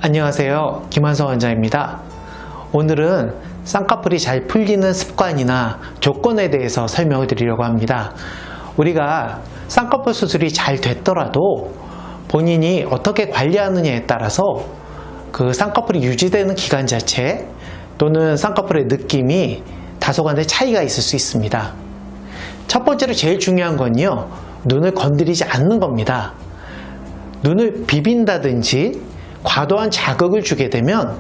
안녕하세요, 김한성 원장입니다. 오늘은 쌍꺼풀이 잘 풀리는 습관이나 조건에 대해서 설명을 드리려고 합니다. 우리가 쌍꺼풀 수술이 잘 됐더라도 본인이 어떻게 관리하느냐에 따라서 그 쌍꺼풀이 유지되는 기간 자체 또는 쌍꺼풀의 느낌이 다소간의 차이가 있을 수 있습니다. 첫 번째로 제일 중요한 건요, 눈을 건드리지 않는 겁니다. 눈을 비빈다든지 과도한 자극을 주게 되면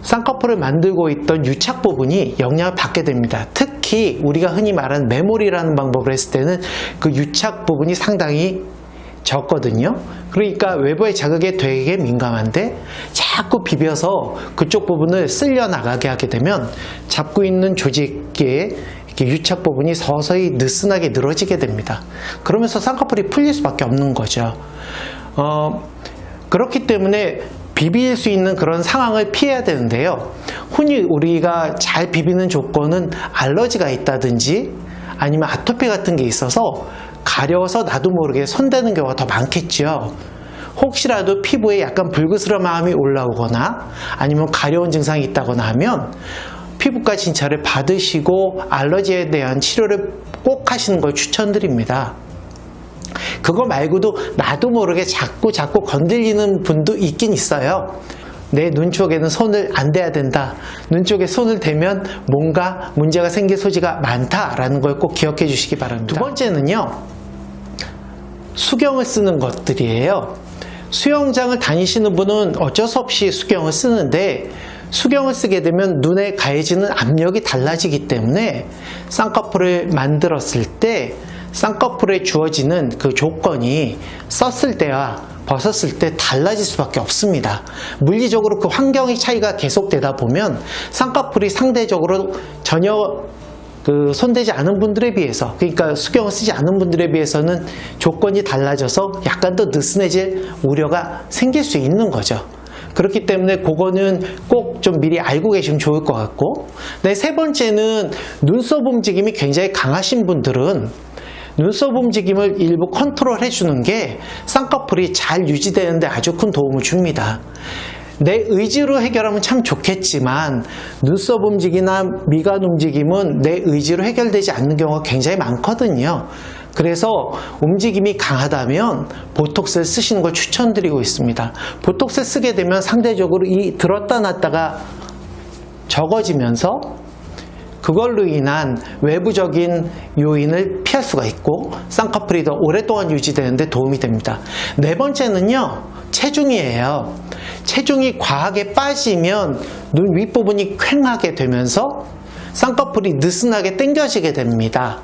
쌍꺼풀을 만들고 있던 유착 부분이 영향을 받게 됩니다. 특히 우리가 흔히 말하는 메모리라는 방법을 했을 때는 그 유착 부분이 상당히 적거든요. 그러니까 외부의 자극에 되게 민감한데 자꾸 비벼서 그쪽 부분을 쓸려 나가게 하게 되면 잡고 있는 조직의 유착 부분이 서서히 느슨하게 늘어지게 됩니다. 그러면서 쌍꺼풀이 풀릴 수밖에 없는 거죠. 그렇기 때문에 비빌 수 있는 그런 상황을 피해야 되는데요. 흔히 우리가 잘 비비는 조건은 알러지가 있다든지 아니면 아토피 같은 게 있어서 가려워서 나도 모르게 손대는 경우가 더 많겠죠. 혹시라도 피부에 약간 불그스름함이 올라오거나 아니면 가려운 증상이 있다거나 하면 피부과 진찰을 받으시고 알러지에 대한 치료를 꼭 하시는 걸 추천드립니다. 그거 말고도 나도 모르게 자꾸 건들리는 분도 있긴 있어요. 내 눈 쪽에는 손을 안 대야 된다. 눈 쪽에 손을 대면 뭔가 문제가 생길 소지가 많다라는 걸 꼭 기억해 주시기 바랍니다. 두 번째는요, 수경을 쓰는 것들이에요. 수영장을 다니시는 분은 어쩔 수 없이 수경을 쓰는데 수경을 쓰게 되면 눈에 가해지는 압력이 달라지기 때문에 쌍꺼풀을 만들었을 때 쌍꺼풀에 주어지는 그 조건이 썼을 때와 벗었을 때 달라질 수밖에 없습니다. 물리적으로 그 환경의 차이가 계속되다 보면 쌍꺼풀이 상대적으로 전혀 손대지 않은 분들에 비해서, 그러니까 수경을 쓰지 않은 분들에 비해서는 조건이 달라져서 약간 더 느슨해질 우려가 생길 수 있는 거죠. 그렇기 때문에 그거는 꼭 좀 미리 알고 계시면 좋을 것 같고, 네, 세 번째는 눈썹 움직임이 굉장히 강하신 분들은 눈썹 움직임을 일부 컨트롤 해주는 게 쌍꺼풀이 잘 유지되는데 아주 큰 도움을 줍니다. 내 의지로 해결하면 참 좋겠지만 눈썹 움직임이나 미간 움직임은 내 의지로 해결되지 않는 경우가 굉장히 많거든요. 그래서 움직임이 강하다면 보톡스를 쓰시는 걸 추천드리고 있습니다. 보톡스를 쓰게 되면 상대적으로 이 들었다 놨다가 적어지면서 그걸로 인한 외부적인 요인을 피할 수가 있고 쌍꺼풀이 더 오랫동안 유지되는데 도움이 됩니다. 네 번째는요, 체중이에요. 체중이 과하게 빠지면 눈 윗부분이 퀭하게 되면서 쌍꺼풀이 느슨하게 당겨지게 됩니다.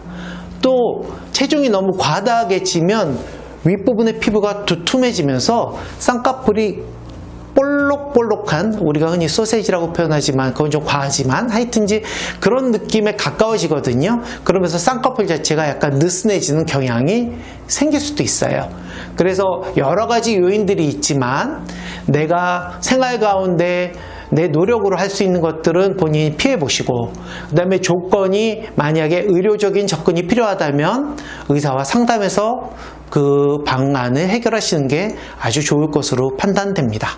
또 체중이 너무 과다하게 찌면 윗부분의 피부가 두툼해지면서 쌍꺼풀이 볼록볼록한, 우리가 흔히 소세지라고 표현하지만 그건 좀 과하지만 하여튼지 그런 느낌에 가까워지거든요. 그러면서 쌍꺼풀 자체가 약간 느슨해지는 경향이 생길 수도 있어요. 그래서 여러 가지 요인들이 있지만 내가 생활 가운데 내 노력으로 할 수 있는 것들은 본인이 피해 보시고, 그 다음에 조건이 만약에 의료적인 접근이 필요하다면 의사와 상담해서 그 방안을 해결하시는 게 아주 좋을 것으로 판단됩니다.